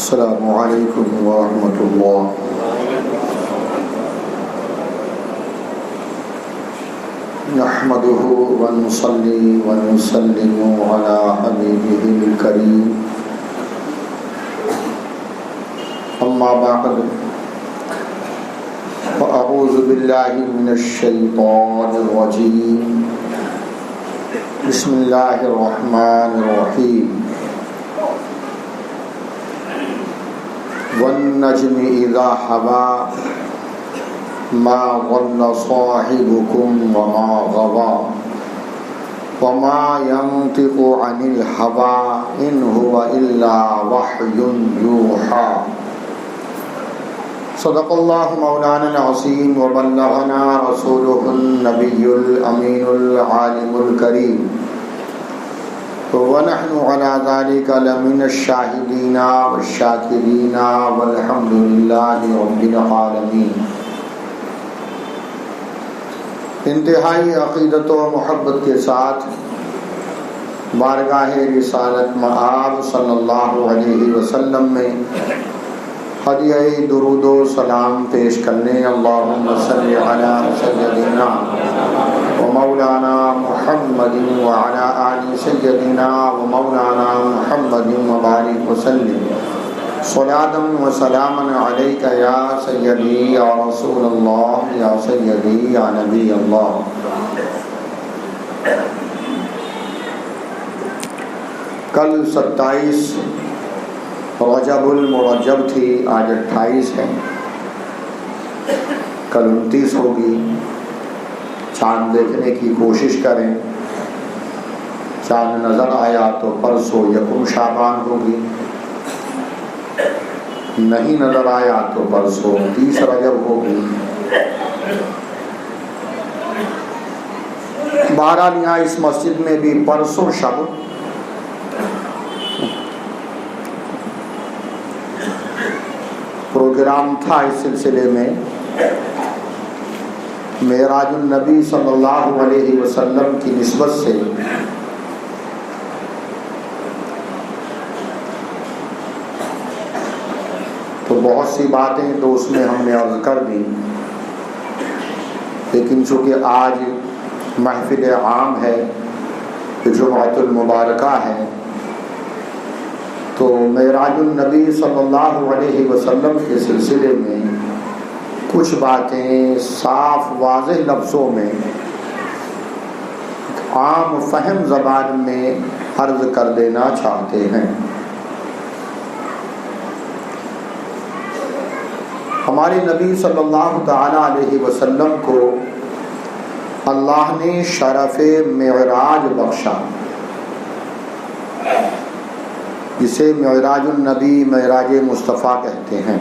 السلام علیکم ورحمۃ اللہ۔ نحمده ونصلي ونسلم على حبیبه الکریم، اما بعد فاعوذ باللہ من الشیطان الرجیم، بسم اللہ الرحمن الرحیم۔ والنجم اذا هوى ما ضل صاحبكم وما غوى وما ينطق عن الهوى إن هو إلا وحي يوحى۔ صدق الله مولانا العظيم وبلغنا رسوله النبي الأمين العالم الكريم، ونحن على ذلك لمن الشاهدين والشاكرين والحمد لله رب العالمين۔ انتہائی عقیدت و محبت کے ساتھ بارگاہ رسالت مآب صلی اللہ علیہ وسلم میں ہدیہ درود و سلام پیش کرنے، اللہم صلی علی سیدنا و مولانا محمد وعلی آل سیدنا و مولانا محمد وبارک وسلم، صلاۃ و سلاما علیک یا سیدی یا رسول اللہ یا سیدی یا نبی اللہ۔ کل 27 رجب المرجب تھی، آج 28 ہے، کل 29 ہوگی۔ چاند دیکھنے کی کوشش کریں، چاند نظر آیا تو پرسوں یکم شعبان ہوگی، نہیں نظر آیا تو پرسوں 30 رجب ہوگی۔ بہرحال یہاں اس مسجد میں بھی پرسوں شب پروگرام تھا، اس سلسلے میں معراج النبی صلی اللہ علیہ وسلم کی نسبت سے تو بہت سی باتیں تو اس میں ہم نے عرض کر دی، لیکن چونکہ آج محفل عام ہے، جمعۃ المبارکہ ہے، تو معراج النبی صلی اللہ علیہ وسلم کے سلسلے میں کچھ باتیں صاف واضح لفظوں میں عام فہم زبان میں عرض کر دینا چاہتے ہیں۔ ہمارے نبی صلی اللہ تعالی علیہ وسلم کو اللہ نے شرف معراج بخشا، جسے معراج النبی، معراج مصطفیٰ کہتے ہیں،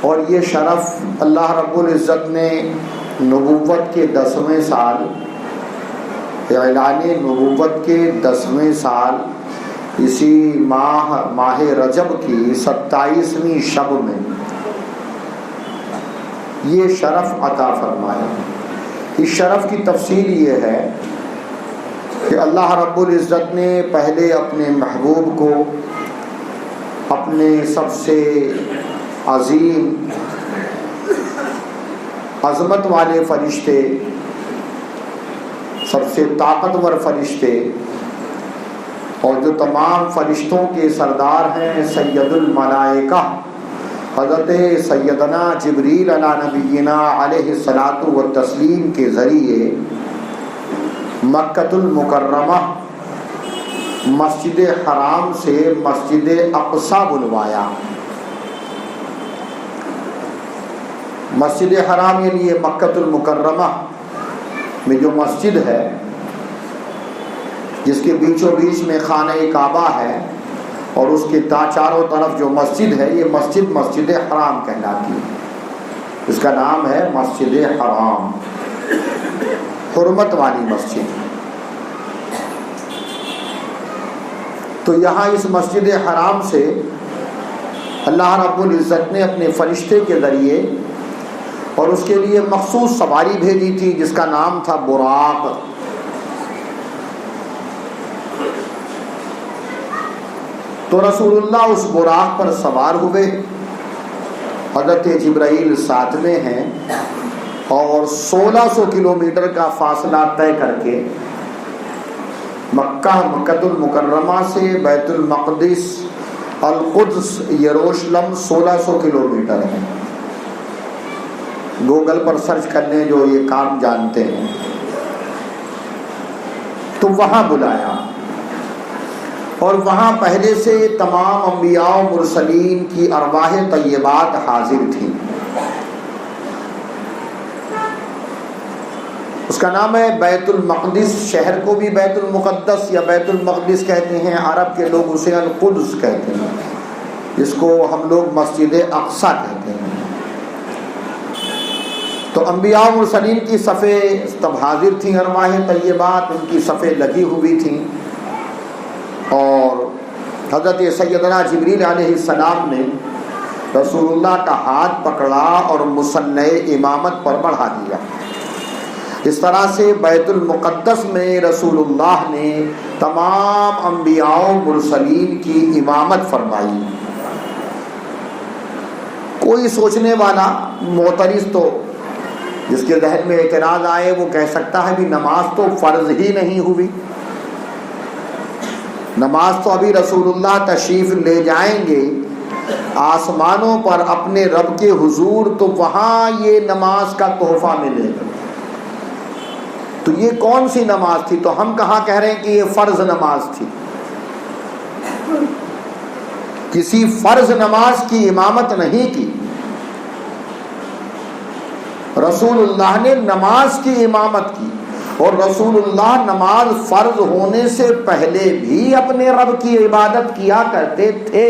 اور یہ شرف اللہ رب العزت نے نبوت کے 10ویں سال، اعلان نبوت کے 10ویں سال، اسی ماہ رجب کی 27ویں شب میں یہ شرف عطا فرمایا۔ اس شرف کی تفصیل یہ ہے کہ اللہ رب العزت نے پہلے اپنے محبوب کو اپنے سب سے عظیم عظمت والے فرشتے، سب سے طاقتور فرشتے، اور جو تمام فرشتوں کے سردار ہیں، سید الملائکہ حضرت سیدنا جبریل علی نبینا علیہ الصلاۃ والتسلیم کے ذریعے مکۃ المکرمہ مسجد حرام سے مسجد اقصی بلوایا۔ مسجد حرام یعنی یہ مکۃ المکرمہ میں جو مسجد ہے، جس کے بیچوں بیچ میں خانہ کعبہ ہے، اور اس کے چاروں طرف جو مسجد ہے، یہ مسجد حرام کہلاتی ہے۔ اس کا نام ہے مسجد حرام، حرمت والی مسجد۔ تو یہاں اس مسجد حرام سے اللہ رب العزت نے اپنے فرشتے کے ذریعے اور اس کے لیے مخصوص سواری بھیجی تھی جس کا نام تھا براق۔ تو رسول اللہ اس براق پر سوار ہوئے، حضرت جبرائیل ساتھ میں ہیں، اور 1600 کلومیٹر کا فاصلہ طے کر کے مکہ المکرمہ سے بیت المقدس القدس یروشلم 1600 کلومیٹر ہے۔ گوگل پر سرچ کرنے جو یہ کام جانتے ہیں، تو وہاں بلایا، اور وہاں پہلے سے تمام انبیاء و مرسلین کی ارواح طیبات حاضر تھیں۔ اس کا نام ہے بیت المقدس، شہر کو بھی بیت المقدس یا بیت المقدس کہتے ہیں، عرب کے لوگ اسے القدس کہتے ہیں، جس کو ہم لوگ مسجد اقصیٰ کہتے ہیں۔ تو انبیاء و مرسلین کی صفیں تب حاضر تھیں، ارواح طیبات ان کی صفیں لگی ہوئی تھیں، اور حضرت سیدنا جبریل علیہ السلام نے رسول اللہ کا ہاتھ پکڑا اور مصلی امامت پر بڑھا دیا۔ اس طرح سے بیت المقدس میں رسول اللہ نے تمام انبیاء و مرسلین کی امامت فرمائی۔ کوئی سوچنے والا معترض تو جس کے ذہن میں اعتراض آئے وہ کہہ سکتا ہے بھی نماز تو فرض ہی نہیں ہوئی، نماز تو ابھی رسول اللہ تشریف لے جائیں گے آسمانوں پر اپنے رب کے حضور، تو وہاں یہ نماز کا تحفہ ملے گا، تو یہ کون سی نماز تھی؟ تو ہم کہاں کہہ رہے ہیں کہ یہ فرض نماز تھی۔ کسی فرض نماز کی امامت نہیں کی، رسول اللہ نے نماز کی امامت کی، اور رسول اللہ نماز فرض ہونے سے پہلے بھی اپنے رب کی عبادت کیا کرتے تھے۔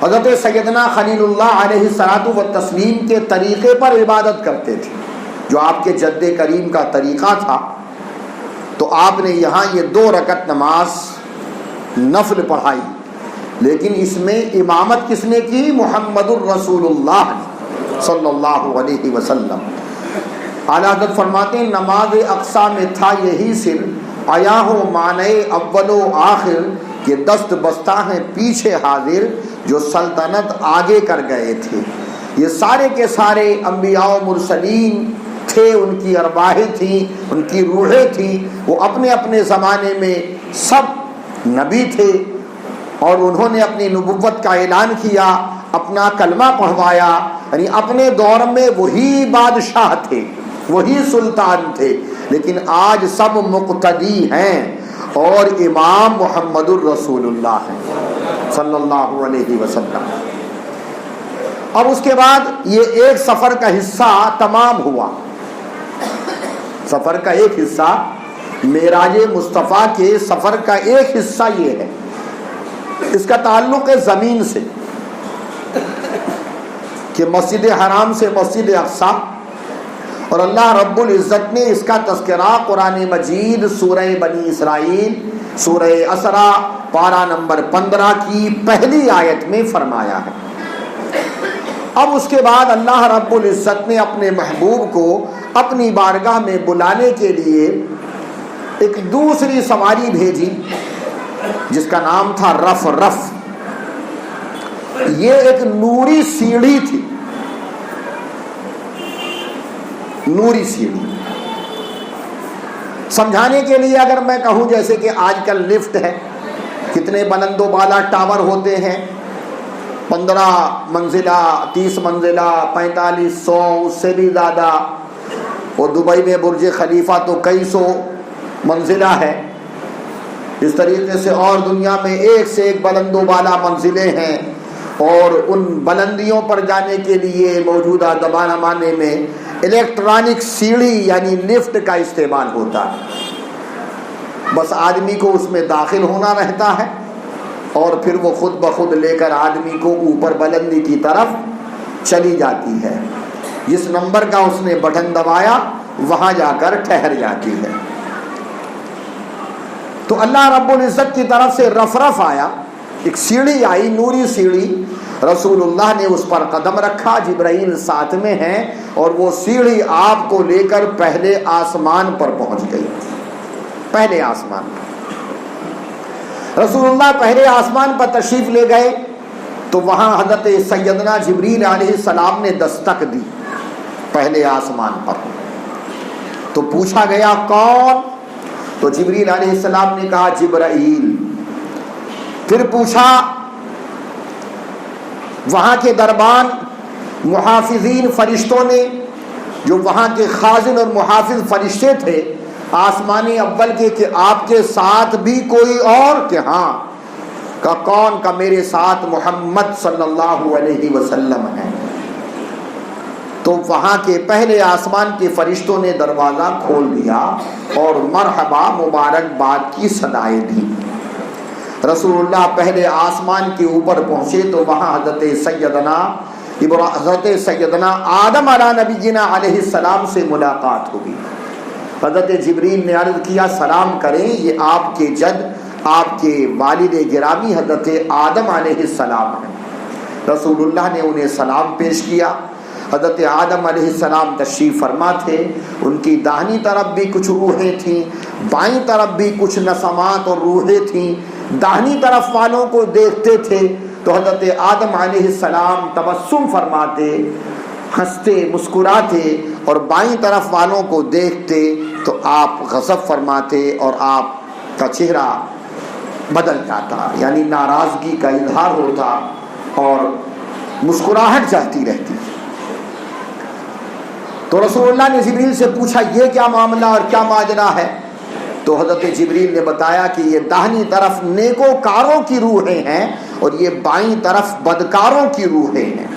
حضرت سیدنا خلیل اللہ علیہ الصلوۃ والتسلیم کے طریقے پر عبادت کرتے تھے، جو آپ کے جد کریم کا طریقہ تھا۔ تو آپ نے یہاں یہ 2 رکعت نماز نفل پڑھائی، لیکن اس میں امامت کس نے کی؟ محمد الرسول اللہ صلی اللہ علیہ وسلم۔ اعلیٰ حضرت فرماتے ہیں نماز اقصیٰ میں تھا یہی سر، آیا ہو معنی اول و آخر، کہ دست بستہ ہیں پیچھے حاضر، جو سلطنت آگے کر گئے تھے۔ یہ سارے کے سارے انبیاء و مرسلین تھے، ان کی ارواحیں تھیں، ان کی روحیں تھیں، وہ اپنے اپنے زمانے میں سب نبی تھے، اور انہوں نے اپنی نبوت کا اعلان کیا، اپنا کلمہ پڑھوایا، یعنی اپنے دور میں وہی بادشاہ تھے، وہی سلطان تھے، لیکن آج سب مقتدی ہیں، اور امام محمد الرسول اللہ ہیں صلی اللہ علیہ وسلم۔ اب اس کے بعد یہ ایک سفر کا حصہ تمام ہوا۔ سفر کا ایک حصہ، معراج مصطفیٰ کے سفر کا ایک حصہ یہ ہے، اس کا تعلق ہے زمین سے، کہ مسجد حرام سے مسجد اقصیٰ، اور اللہ رب العزت نے اس کا تذکرہ قرآن مجید سورہ بنی اسرائیل سورہ اسراء پارہ نمبر 15 کی پہلی آیت میں فرمایا ہے۔ اب اس کے بعد اللہ رب العزت نے اپنے محبوب کو اپنی بارگاہ میں بلانے کے لیے ایک دوسری سواری بھیجی، جس کا نام تھا رف۔ یہ ایک نوری سیڑھی تھی، نوری سیڑھی۔ سمجھانے کے لیے اگر میں کہوں جیسے کہ آج کل لفٹ ہے، کتنے بلند و بالا ٹاور ہوتے ہیں، 15 منزلہ 30 منزلہ 4500 اس سے بھی زیادہ، اور دبئی میں برج خلیفہ تو کئی سو منزلہ ہے، اس طریقے سے اور دنیا میں ایک سے ایک بلند و بالا منزلیں ہیں، اور ان بلندیوں پر جانے کے لیے موجودہ زمانے میں الیکٹرانک سیڑھی یعنی لفٹ کا استعمال ہوتا ہے۔ بس آدمی کو اس میں داخل ہونا رہتا ہے، اور پھر وہ خود بخود لے کر آدمی کو اوپر بلندی کی طرف چلی جاتی ہے، جس نمبر کا اس نے بٹن دبایا وہاں جا کر ٹھہر جاتی ہے۔ تو اللہ رب العزت کی طرف سے رف آیا، ایک سیڑھی آئی، نوری سیڑھی، رسول اللہ نے اس پر قدم رکھا، جبرائیل ساتھ میں ہیں، اور وہ سیڑھی آپ کو لے کر پہلے آسمان پر پہنچ گئی۔ پہلے آسمان پر۔ رسول اللہ پہلے آسمان پر تشریف لے گئے تو وہاں حضرت سیدنا جبریل علیہ السلام نے دستک دی پہلے آسمان پر۔ تو پوچھا گیا کون؟ تو جبریل علیہ السلام نے کہا جبرائیل۔ پھر پوچھا وہاں کے دربان محافظین فرشتوں نے، جو وہاں کے خازن اور محافظ فرشتے تھے آسمانی اول کے، کہ آپ کے ساتھ بھی کوئی اور؟ کہ ہاں۔ کا کون؟ کا میرے ساتھ محمد صلی اللہ علیہ وسلم ہے۔ تو وہاں کے پہلے آسمان کے فرشتوں نے دروازہ کھول دیا اور مرحبا مبارکباد کی صدائیں دی۔ رسول اللہ پہلے آسمان کے اوپر پہنچے تو وہاں حضرت سیدنا آدم علیہ نبینا علیہ السلام سے ملاقات ہوگی۔ حضرت جبریل نے عرض کیا سلام کریں، یہ آپ کے جد، آپ کے والد گرامی حضرت آدم علیہ السلام ہیں۔ رسول اللہ نے انہیں سلام پیش کیا۔ حضرت آدم علیہ السلام تشریف فرما تھے، ان کی داہنی طرف بھی کچھ روحیں تھیں، بائیں طرف بھی کچھ نسمات اور روحیں تھیں۔ داہنی طرف والوں کو دیکھتے تھے تو حضرت آدم علیہ السلام تبسم فرماتے، ہنستے مسکراتے، اور بائیں طرف والوں کو دیکھتے تو آپ غضب فرماتے اور آپ کا چہرہ بدل جاتا، یعنی ناراضگی کا اظہار ہوتا اور مسکراہٹ جاتی رہتی۔ تو رسول اللہ نے جبریل سے پوچھا یہ کیا معاملہ اور کیا ماجرا ہے؟ تو حضرت جبریل نے بتایا کہ یہ داہنی طرف نیکوکاروں کی روحیں ہیں اور یہ بائیں طرف بدکاروں کی روحیں ہیں۔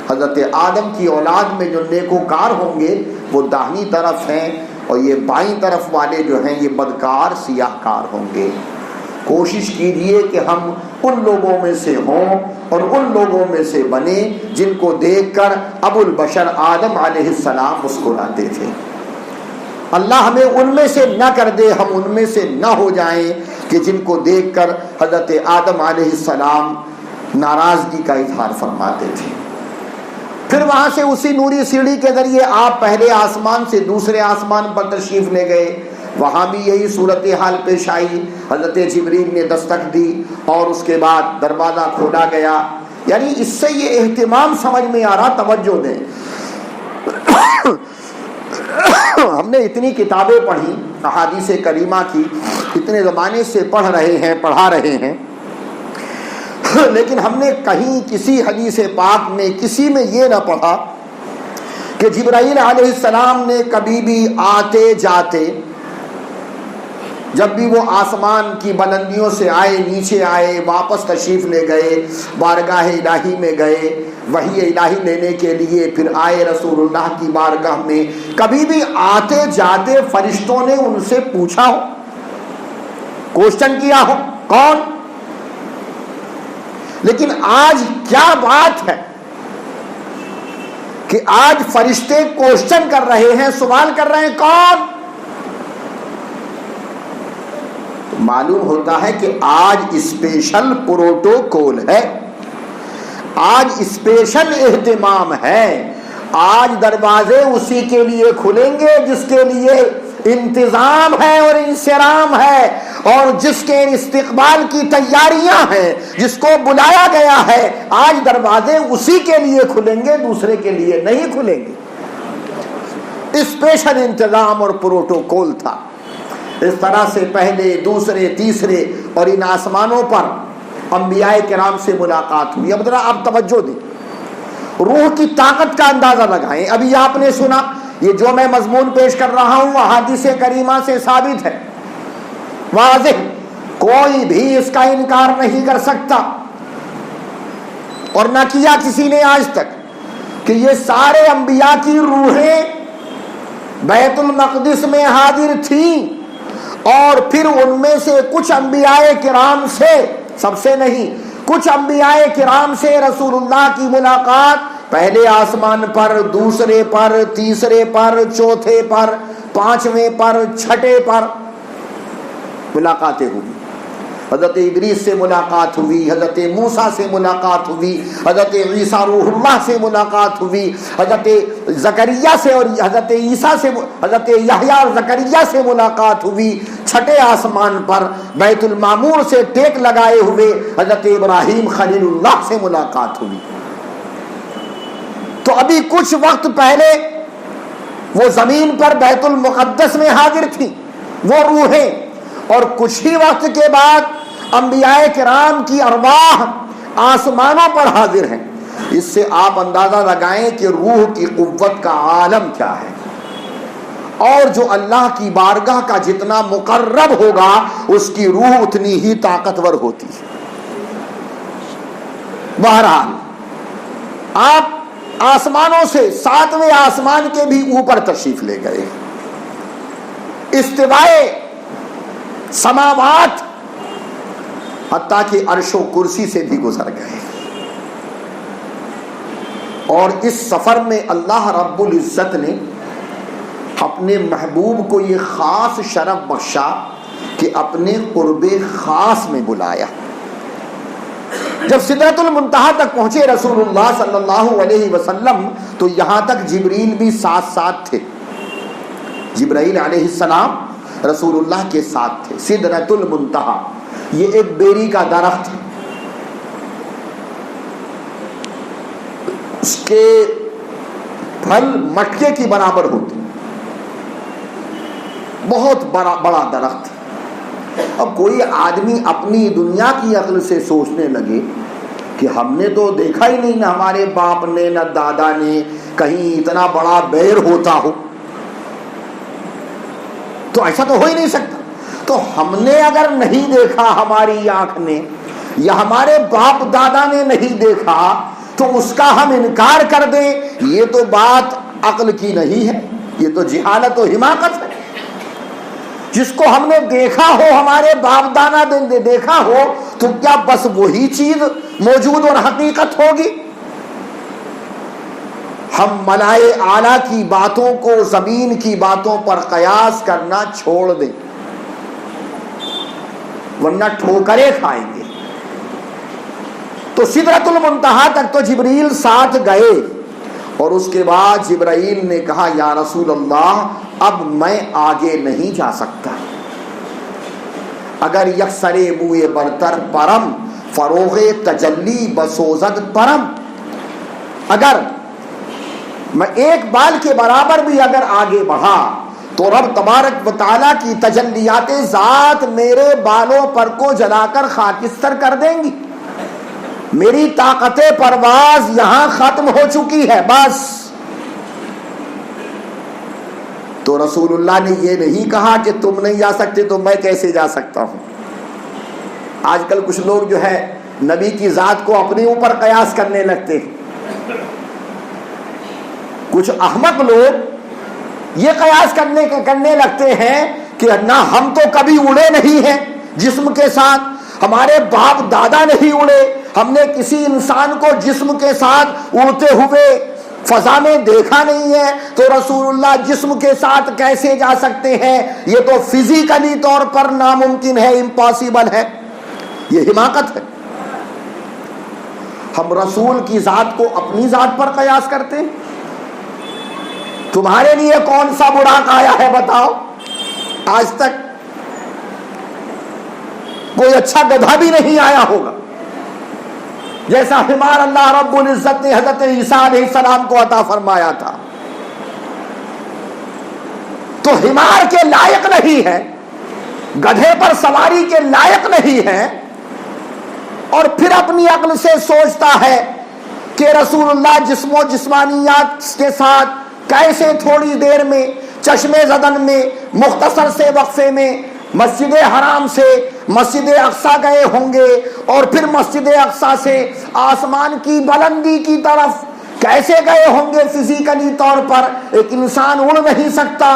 حضرت آدم کی اولاد میں جو نیکوکار ہوں گے وہ داہنی طرف ہیں، اور یہ بائیں طرف والے جو ہیں یہ بدکار سیاہ کار ہوں گے۔ کوشش کیجئے کہ ہم ان لوگوں میں سے ہوں اور ان لوگوں میں سے بنے جن کو دیکھ کر ابو البشر آدم علیہ السلام مسکراتے تھے۔ اللہ ہمیں ان میں سے نہ کر دے، ہم ان میں سے نہ ہو جائیں کہ جن کو دیکھ کر حضرت آدم علیہ السلام ناراضگی کا اظہار فرماتے تھے۔ پھر وہاں سے اسی نوری سیڑھی کے ذریعے آپ پہلے آسمان سے دوسرے آسمان پر تشریف لے گئے، وہاں بھی یہی صورتحال پیش آئی۔ حضرت جبریل نے دستک دی اور اس کے بعد دروازہ کھولا گیا۔ یعنی اس سے یہ اہتمام سمجھ میں آ رہا، توجہ دیں، ہم نے اتنی کتابیں پڑھی احادیث کریمہ کی، اتنے زمانے سے پڑھا رہے ہیں، لیکن ہم نے کہیں کسی حدیث پاک میں کسی میں یہ نہ پڑھا کہ جبرائیل علیہ السلام نے کبھی بھی آتے جاتے، جب بھی وہ آسمان کی بلندیوں سے آئے، نیچے آئے، واپس تشریف لے گئے، بارگاہ الہی میں گئے وحی الہی لینے کے لیے، پھر آئے رسول اللہ کی بارگاہ میں، کبھی بھی آتے جاتے فرشتوں نے ان سے پوچھا ہو، کوشچن کیا ہو کون؟ لیکن آج کیا بات ہے کہ آج فرشتے کوشچن کر رہے ہیں، سوال کر رہے ہیں کون؟ معلوم ہوتا ہے کہ آج اسپیشل پروٹوکول ہے، آج اسپیشل اہتمام ہے، آج دروازے اسی کے لیے کھلیں گے جس کے لیے انتظام ہے اور انصرام ہے، اور جس کے استقبال کی تیاریاں ہیں، جس کو بلایا گیا ہے، آج دروازے اسی کے لیے کھلیں گے، دوسرے کے لیے نہیں کھلیں گے۔ اسپیشل انتظام اور پروٹوکول تھا۔ اس طرح سے پہلے، دوسرے، تیسرے اور ان آسمانوں پر انبیاء کرام سے ملاقات ہوئی۔ اب ذرا آپ توجہ دیں، روح کی طاقت کا اندازہ لگائیں۔ ابھی آپ نے سنا، یہ جو میں مضمون پیش کر رہا ہوں احادیث کریمہ سے ثابت ہے، واضح، کوئی بھی اس کا انکار نہیں کر سکتا، اور نہ کیا کسی نے آج تک، کہ یہ سارے انبیاء کی روحیں بیت المقدس میں حاضر تھیں، اور پھر ان میں سے کچھ انبیاء کرام سے، سب سے نہیں، کچھ انبیاء کرام سے رسول اللہ کی ملاقات پہلے آسمان پر، دوسرے پر، تیسرے پر، چوتھے پر، پانچویں پر، چھٹے پر ملاقاتیں ہوئی۔ حضرت ادریس سے ملاقات ہوئی، حضرت موسیٰ سے ملاقات ہوئی، حضرت عیسیٰ روح اللہ سے ملاقات ہوئی، حضرت زکریا سے اور حضرت عیسیٰ سے، حضرت یحییٰ اور زکریا سے ملاقات ہوئی۔ چھٹے آسمان پر بیت المعمور سے ٹیک لگائے ہوئے حضرت ابراہیم خلیل اللہ سے ملاقات ہوئی۔ تو ابھی کچھ وقت پہلے وہ زمین پر بیت المقدس میں حاضر تھی وہ روحیں، اور کچھ ہی وقت کے بعد انبیاء کرام کی ارواح آسمانوں پر حاضر ہیں۔ اس سے آپ اندازہ لگائیں کہ روح کی قوت کا عالم کیا ہے، اور جو اللہ کی بارگاہ کا جتنا مقرب ہوگا اس کی روح اتنی ہی طاقتور ہوتی ہے۔ بہرحال آپ آسمانوں سے 7ویں آسمان کے بھی اوپر تشریف لے گئے، استوائے سماوات، حتیٰ کہ عرش و کرسی سے بھی گزر گئے۔ اور اس سفر میں اللہ رب العزت نے اپنے محبوب کو یہ خاص شرف بخشا کہ اپنے قرب خاص میں بلایا۔ جب سدرۃ المنتہا تک پہنچے رسول اللہ صلی اللہ علیہ وسلم تو یہاں تک جبریل بھی ساتھ ساتھ تھے۔ جبرائیل علیہ السلام رسول اللہ کے ساتھ تھے۔ سدرۃ المنتہا یہ ایک بیری کا درخت ہے، اس کے پھل مٹکے کی برابر ہوتے، بہت بڑا درخت۔ اب کوئی آدمی اپنی دنیا کی عقل سے سوچنے لگے کہ ہم نے تو دیکھا ہی نہیں، نہ ہمارے باپ نے نہ دادا نے کہیں اتنا بڑا بیر ہوتا ہو، تو ایسا تو ہو ہی نہیں سکتا۔ تو ہم نے اگر نہیں دیکھا ہماری آنکھ نے، یا ہمارے باپ دادا نے نہیں دیکھا، تو اس کا ہم انکار کر دیں، یہ تو بات عقل کی نہیں ہے، یہ تو جہالت و حماقت ہے۔ جس کو ہم نے دیکھا ہو، ہمارے باپ دادا نے دیکھا ہو، تو کیا بس وہی چیز موجود اور حقیقت ہوگی؟ ہم ملائے اعلیٰ کی باتوں کو زمین کی باتوں پر قیاس کرنا چھوڑ دیں، ورنہ ٹھوکریں کھائیں گے۔ تو سدرۃ المنتہا تک تو جبریل ساتھ گئے، اور اس کے بعد جبرائیل نے کہا یا رسول اللہ اب میں آگے نہیں جا سکتا، اگر یکسرے بوئے برتر پرم فروغ تجلی بسوزد پرم، اگر میں ایک بال کے برابر بھی اگر آگے بڑھا تو رب تبارک و تعالیٰ کی تجلیات ذات میرے بالوں پر کو جلا کر خاکستر کر دیں گی، میری طاقت پرواز یہاں ختم ہو چکی ہے بس۔ تو رسول اللہ نے یہ نہیں کہا کہ تم نہیں جا سکتے تو میں کیسے جا سکتا ہوں۔ آج کل کچھ لوگ جو ہے نبی کی ذات کو اپنے اوپر قیاس کرنے لگتے ہیں۔ کچھ احمق لوگ یہ قیاس کرنے لگتے ہیں کہ نہ ہم تو کبھی اڑے نہیں ہیں جسم کے ساتھ، ہمارے باپ دادا نہیں اڑے، ہم نے کسی انسان کو جسم کے ساتھ اڑتے ہوئے فضا میں دیکھا نہیں ہے، تو رسول اللہ جسم کے ساتھ کیسے جا سکتے ہیں؟ یہ تو فزیکلی طور پر ناممکن ہے، امپاسبل ہے، یہ حماقت ہے۔ ہم رسول کی ذات کو اپنی ذات پر قیاس کرتے ہیں۔ تمہارے لیے کون سا براق آیا ہے بتاؤ؟ آج تک کوئی اچھا گدھا بھی نہیں آیا ہوگا جیسا حمار اللہ رب العزت نے حضرت عیسیٰ علیہ السلام کو عطا فرمایا تھا۔ تو حمار کے لائق نہیں ہے، گدھے پر سواری کے لائق نہیں ہے، اور پھر اپنی عقل سے سوچتا ہے کہ رسول اللہ جسم و جسمانیات کے ساتھ کیسے تھوڑی دیر میں چشمے زدن میں مختصر سے وقفے میں مسجد حرام سے مسجد اقصی گئے ہوں گے، اور پھر مسجد اقصی سے آسمان کی بلندی کی طرف کیسے گئے ہوں گے۔ فزیکلی طور پر ایک انسان اڑ نہیں سکتا،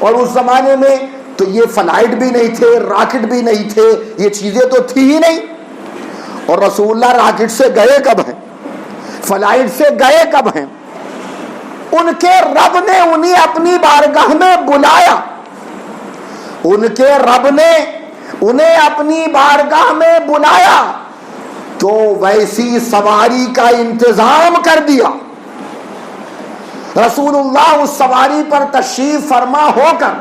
اور اس زمانے میں تو یہ فلائٹ بھی نہیں تھے، راکٹ بھی نہیں تھے، یہ چیزیں تو تھی ہی نہیں۔ اور رسول اللہ راکٹ سے گئے کب ہیں؟ فلائٹ سے گئے کب ہیں؟ ان کے رب نے انہیں اپنی بارگاہ میں بلایا، ان کے رب نے انہیں اپنی بارگاہ میں بلایا تو ویسی سواری کا انتظام کر دیا. رسول اللہ اس سواری پر تشریف فرما ہو کر،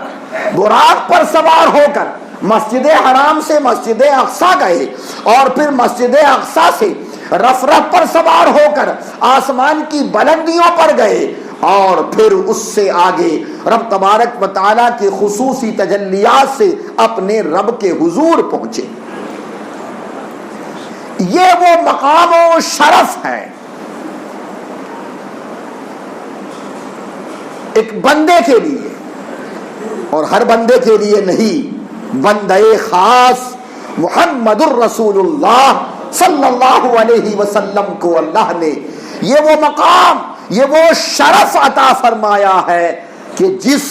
براق پر سوار ہو کر مسجد حرام سے مسجد اقصیٰ گئے، اور پھر مسجد اقصیٰ سے رف رف پر سوار ہو کر آسمان کی بلندیوں پر گئے، اور پھر اس سے آگے رب تبارک و تعالیٰ کے خصوصی تجلیات سے اپنے رب کے حضور پہنچے. یہ وہ مقام و شرف ہے ایک بندے کے لیے، اور ہر بندے کے لیے نہیں، بندے خاص محمد الرسول اللہ صلی اللہ علیہ وسلم کو اللہ نے یہ وہ مقام، یہ وہ شرف عطا فرمایا ہے کہ جس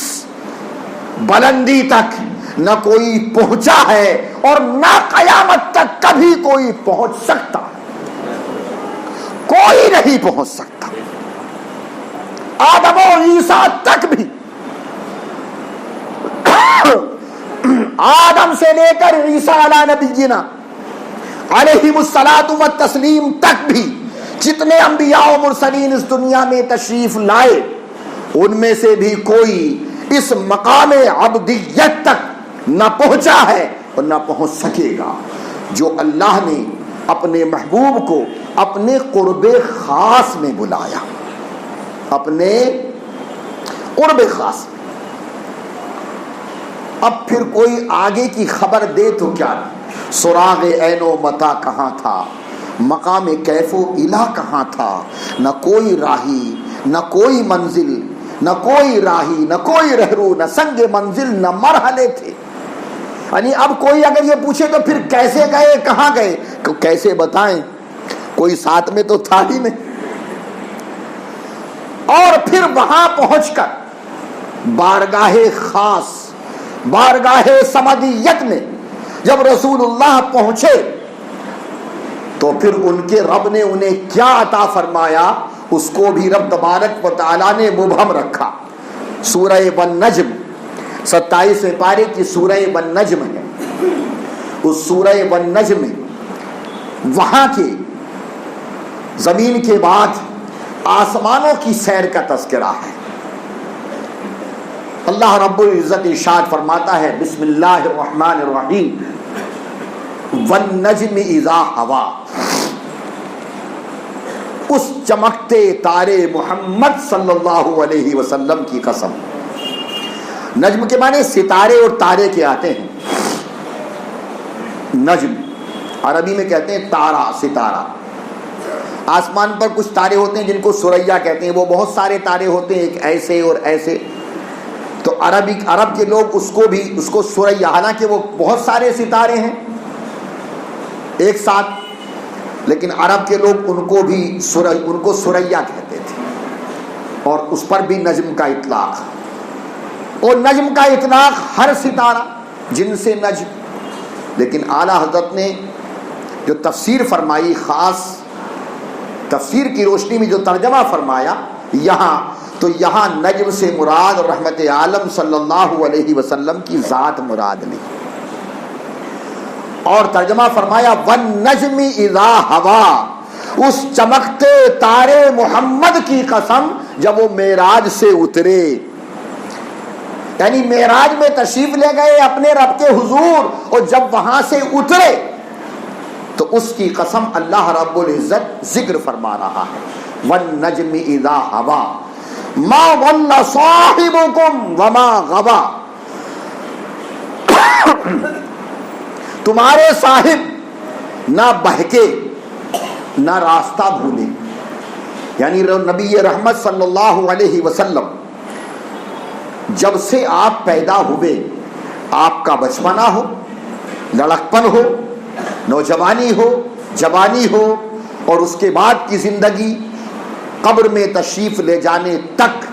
بلندی تک نہ کوئی پہنچا ہے اور نہ قیامت تک کبھی کوئی پہنچ سکتا، کوئی نہیں پہنچ سکتا. آدم و عیسیٰ تک بھی، آدم سے لے کر عیسیٰ علیہ نبینا علیہم الصلاۃ والتسلیم تک بھی جتنے انبیاء و مرسلین اس دنیا میں تشریف لائے، ان میں سے بھی کوئی اس مقام عبدیت تک نہ پہنچا ہے اور نہ پہنچ سکے گا جو اللہ نے اپنے محبوب کو اپنے قرب خاص میں بلایا، اپنے قرب خاص. اب پھر کوئی آگے کی خبر دے تو کیا، سراغ عین و متا کہاں تھا، مقام کیف و الہ کہاں تھا، نہ کوئی راہی نہ کوئی منزل، نہ کوئی راہی نہ کوئی رہرو، نہ سنگ منزل نہ مرحلے تھے. یعنی اب کوئی اگر یہ پوچھے تو پھر کیسے گئے، کہاں گئے، کیسے بتائیں، کوئی ساتھ میں تو تھا ہی نہیں. اور پھر وہاں پہنچ کر بارگاہ خاص، بارگاہ سمدیت میں جب رسول اللہ پہنچے تو پھر ان کے رب نے انہیں کیا عطا فرمایا اس کو بھی رب تبارک و تعالیٰ نے مبہم رکھا. سورہ والنجم 27 پارے کی سورہ والنجم ہے. اس سورہ والنجم میں وہاں کے زمین کے بعد آسمانوں کی سیر کا تذکرہ ہے. اللہ رب العزت ارشاد فرماتا ہے، بسم اللہ الرحمن الرحیم، والنجم اذا ہوا، اس چمکتے تارے محمد صلی اللہ علیہ وسلم کی قسم. نجم کے معنی ستارے اور تارے کے آتے ہیں. نجم عربی میں کہتے ہیں تارا، ستارہ. آسمان پر کچھ تارے ہوتے ہیں جن کو سریا کہتے ہیں، وہ بہت سارے تارے ہوتے ہیں، ایک ایسے اور ایسے. تو عرب کے لوگ اس کو سریا، حالانکہ وہ بہت سارے ستارے ہیں ایک ساتھ، لیکن عرب کے لوگ ان کو سریا کہتے تھے، اور اس پر بھی نجم کا اطلاق. اور نجم کا اطلاق ہر ستارہ جن سے نجم. لیکن اعلیٰ حضرت نے جو تفسیر فرمائی، خاص تفسیر کی روشنی میں جو ترجمہ فرمایا یہاں نجم سے مراد رحمت عالم صلی اللہ علیہ وسلم کی ذات مراد نہیں. اور ترجمہ فرمایا والنجم اذا ہوا، اس چمکتے تارے محمد کی قسم جب وہ معراج سے اترے، یعنی معراج میں تشریف لے گئے اپنے رب کے حضور، اور جب وہاں سے اترے تو اس کی قسم اللہ رب العزت ذکر فرما رہا ہے. والنجم اذا ہوا ما ضل صاحبکم وما غوا، تمہارے صاحب نہ بہکے نہ راستہ بھولے. یعنی نبی رحمت صلی اللہ علیہ وسلم جب سے آپ پیدا ہوئے، آپ کا بچپنا ہو، لڑکپن ہو، نوجوانی ہو، جوانی ہو، اور اس کے بعد کی زندگی قبر میں تشریف لے جانے تک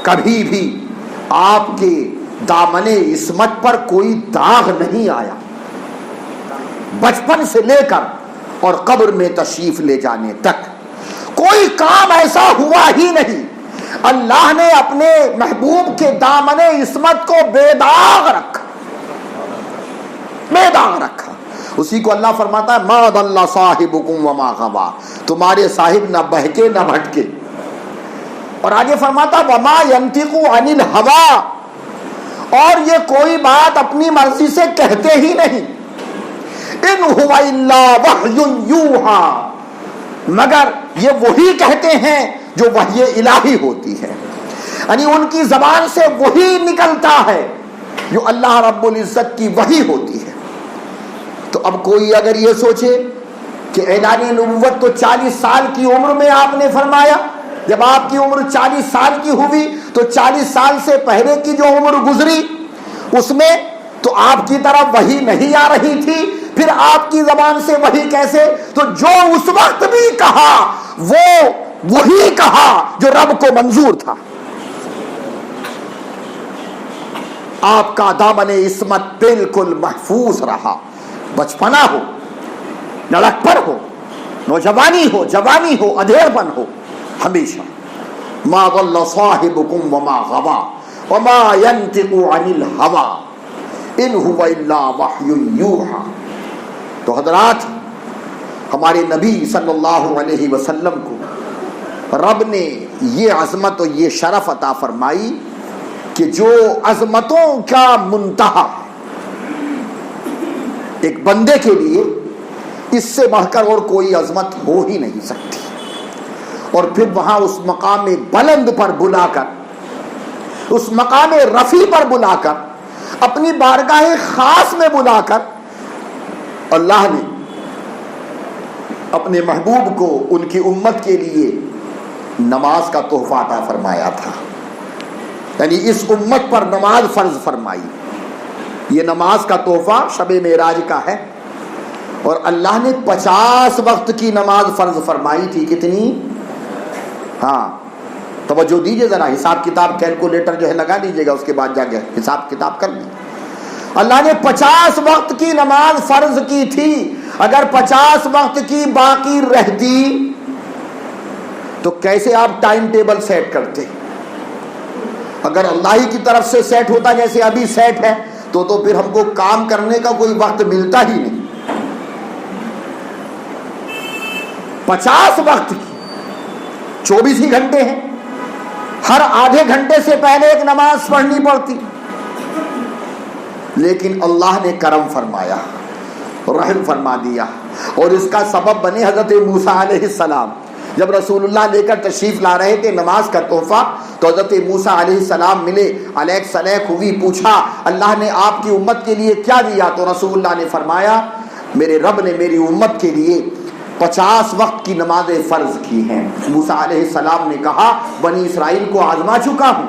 کبھی بھی آپ کے دامن عصمت پر کوئی داغ نہیں آیا. بچپن سے لے کر اور قبر میں تشریف لے جانے تک کوئی کام ایسا ہوا ہی نہیں. اللہ نے اپنے محبوب کے دامن عصمت کو بے داغ رکھا. بے داغ رکھا. اسی کو اللہ فرماتا ہے ما ضل صاحبکم وما غوا، تمہارے صاحب نہ بہکے نہ بھٹکے. اور آگے فرماتا وما ینطق عن الہوا، اور یہ کوئی بات اپنی مرضی سے کہتے ہی نہیں. ان هو الا وحی یوحی، مگر یہ وہی کہتے ہیں جو وحی الہی ہوتی ہے، یعنی ان کی زبان سے وہی نکلتا ہے جو اللہ رب العزت کی وحی ہوتی ہے. تو اب کوئی اگر یہ سوچے کہ اعلان نبوت تو 40 سال کی عمر میں آپ نے فرمایا، جب آپ کی عمر 40 سال کی ہوئی تو 40 سال سے پہلے کی جو عمر گزری اس میں تو آپ کی طرف وحی نہیں آ رہی تھی، پھر آپ کی زبان سے وحی کیسے؟ تو جو اس وقت بھی کہا وہ وہی کہا جو رب کو منظور تھا. آپ کا دامن عصمت بالکل محفوظ رہا، بچپنا ہو، لڑکپن ہو، نوجوانی ہو، جوانی ہو، ادھیڑ پن ہو، ہمیشہ ما ضل صاحبکم وما غوا وما ينطق عن الهوى ان هو الا وحی یوحی. تو حضرات، ہمارے نبی صلی اللہ علیہ وسلم کو رب نے یہ عظمت اور یہ شرف عطا فرمائی کہ جو عظمتوں کا منتہا ایک بندے کے لیے اس سے بڑھ کر اور کوئی عظمت ہو ہی نہیں سکتی. اور پھر وہاں اس مقام بلند پر بلا کر، اس مقام رفیع پر بلا کر، اپنی بارگاہ خاص میں بلا کر اللہ نے اپنے محبوب کو ان کی امت کے لیے نماز کا تحفہ عطا فرمایا تھا. یعنی اس امت پر نماز فرض فرمائی. یہ نماز کا تحفہ شب معراج کا ہے. اور اللہ نے 50 وقت کی نماز فرض فرمائی تھی. کتنی؟ ہاں توجہ دیجئے ذرا، حساب کتاب کیلکولیٹر جو ہے لگا لیجئے گا، اس کے بعد جا کے حساب کتاب کر لیں. اللہ نے 50 وقت کی نماز فرض کی تھی. اگر 50 وقت کی باقی رہتی تو کیسے آپ ٹائم ٹیبل سیٹ کرتے؟ اگر اللہ ہی کی طرف سے سیٹ ہوتا جیسے ابھی سیٹ ہے تو پھر ہم کو کام کرنے کا کوئی وقت ملتا ہی نہیں. 50 وقت کی 24 ہی گھنٹے ہیں، ہر آدھے گھنٹے سے پہلے ایک نماز پڑھنی پڑتی. لیکن اللہ نے کرم فرمایا، رحم فرما دیا، اور اس کا سبب بنے حضرت موسیٰ علیہ السلام. جب رسول اللہ لے کر تشریف لا رہے تھے نماز کا تحفہ تو حضرت موسیٰ علیہ السلام ملے، علیک سلیک ہوئی، پوچھا اللہ نے آپ کی امت کے لیے کیا دیا؟ تو رسول اللہ نے فرمایا میرے رب نے میری امت کے لیے 50 وقت کی نمازیں فرض کی ہیں. موسیٰ علیہ السلام نے کہا بنی اسرائیل کو آزما چکا ہوں،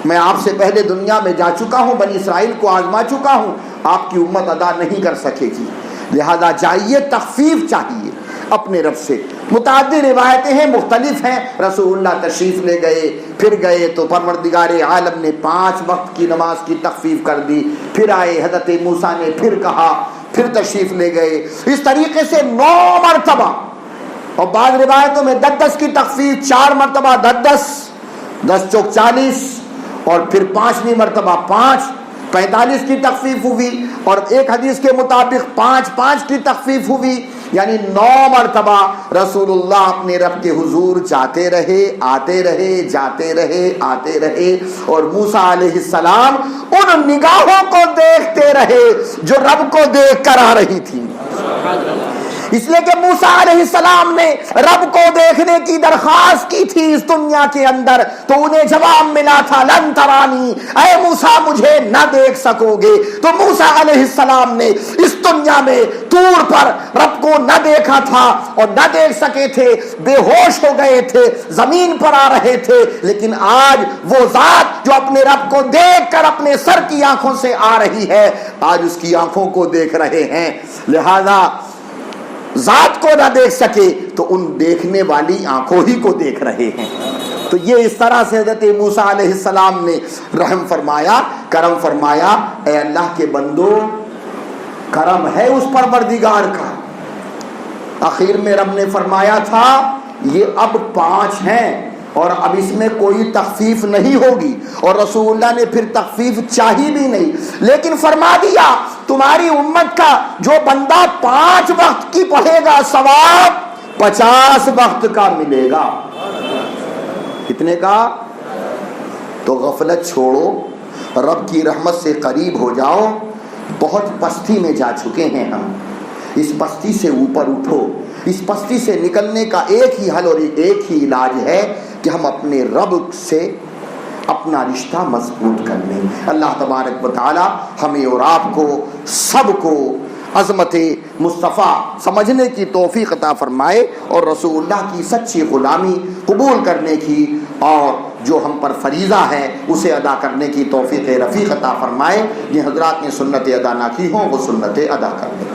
میں آپ سے پہلے دنیا میں جا چکا ہوں، بنی اسرائیل کو آزما چکا ہوں، آپ کی امت ادا نہیں کر سکے گی، لہذا جائیے تخفیف چاہیے اپنے رب سے. متعدد روایتیں ہیں، مختلف ہیں. رسول اللہ تشریف لے گئے، پھر گئے تو پروردگار عالم نے 5 وقت کی نماز کی تخفیف کر دی. پھر آئے حضرت موسیٰ نے پھر کہا، پھر تشریف لے گئے. اس طریقے سے 9 مرتبہ، اور بعض روایتوں میں 10 کی تخفیف، 4 مرتبہ 10 10 چوک 40، اور پھر 5ویں مرتبہ 5 45 کی تخفیف ہوئی، اور ایک حدیث کے مطابق 5 کی تخفیف ہوئی. یعنی 9 مرتبہ رسول اللہ اپنے رب کے حضور جاتے رہے، آتے رہے، جاتے رہے، آتے رہے، اور موسیٰ علیہ السلام ان نگاہوں کو دیکھتے رہے جو رب کو دیکھ کر آ رہی تھی. اس لیے کہ موسیٰ علیہ السلام نے رب کو دیکھنے کی درخواست کی تھی اس دنیا کے اندر، تو انہیں جواب ملا تھا لن ترانی، اے موسیٰ مجھے نہ دیکھ سکو گے. تو موسیٰ علیہ السلام نے اس دنیا میں طور پر رب کو نہ دیکھا تھا اور نہ دیکھ سکے تھے، بے ہوش ہو گئے تھے، زمین پر آ رہے تھے. لیکن آج وہ ذات جو اپنے رب کو دیکھ کر اپنے سر کی آنکھوں سے آ رہی ہے، آج اس کی آنکھوں کو دیکھ رہے ہیں. لہذا ذات کو نہ دیکھ سکے تو ان دیکھنے والی آنکھوں ہی کو دیکھ رہے ہیں. تو یہ اس طرح سے حضرت موسیٰ علیہ السلام نے رحم فرمایا، کرم فرمایا. اے اللہ کے بندو، کرم ہے اس پروردگار کا. آخر میں رب نے فرمایا تھا یہ اب 5 ہیں اور اب اس میں کوئی تخفیف نہیں ہوگی، اور رسول اللہ نے پھر تخفیف چاہی بھی نہیں، لیکن فرما دیا تمہاری امت کا جو بندہ 5 وقت کی پڑھے گا ثواب 50 وقت کا ملے گا. کتنے کا؟ تو غفلت چھوڑو، رب کی رحمت سے قریب ہو جاؤ. بہت پستی میں جا چکے ہیں ہم، اس پستی سے اوپر اٹھو. اس پستی سے نکلنے کا ایک ہی حل اور ایک ہی علاج ہے کہ ہم اپنے رب سے اپنا رشتہ مضبوط کر لیں. اللہ تبارک و تعالی ہمیں اور آپ کو سب کو عظمت مصطفیٰ سمجھنے کی توفیق عطا فرمائے اور رسول اللہ کی سچی غلامی قبول کرنے کی اور جو ہم پر فریضہ ہے اسے ادا کرنے کی توفیق رفیق عطا فرمائے. جن حضرات نے سنتیں ادا نہ کی ہوں وہ سنتیں ادا کر لیں.